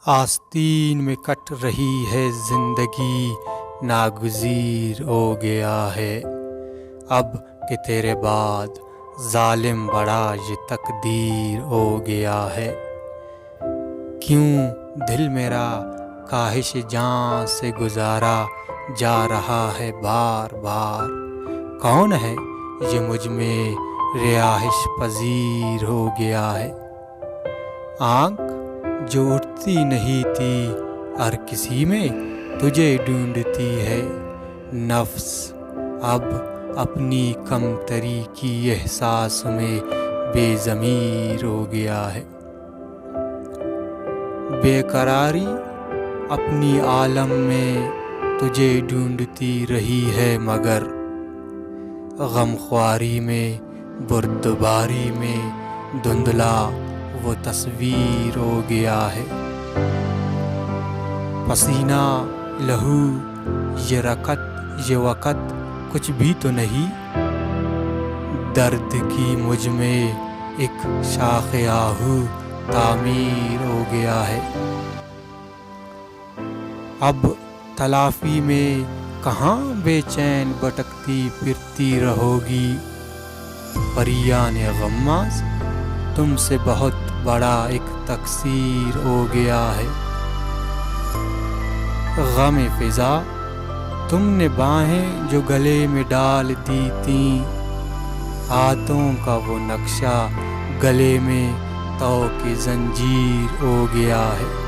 آستین میں کٹ رہی ہے زندگی، ناگزیر ہو گیا ہے اب کہ تیرے بعد ظالم بڑا یہ تقدیر ہو گیا ہے۔ کیوں دل میرا کاہش جاں سے گزارا جا رہا ہے بار بار، کون ہے یہ مجھ میں رہائش پذیر ہو گیا ہے۔ آنکھ جو اٹھتی نہیں تھی ہر کسی میں تجھے ڈھونڈتی ہے، نفس اب اپنی کمتری کی احساس میں بے ضمیر ہو گیا ہے۔ بے قراری اپنی عالم میں تجھے ڈھونڈتی رہی ہے، مگر غم خواری میں بردباری میں دھندلا وہ تصویر ہو گیا ہے۔ پسینہ لہو یہ وقت کچھ بھی تو نہیں، درد کی مجھ میں ایک شاخ آہو تعمیر ہو گیا ہے۔ اب تلافی میں کہاں بے چین بھٹکتی پھرتی رہو گی، پریان غماز تم سے بہت بڑا ایک تقصیر ہو گیا ہے۔ غم فضا تم نے باہیں جو گلے میں ڈال دی تیں، ہاتھوں کا وہ نقشہ گلے میں تو کی زنجیر ہو گیا ہے۔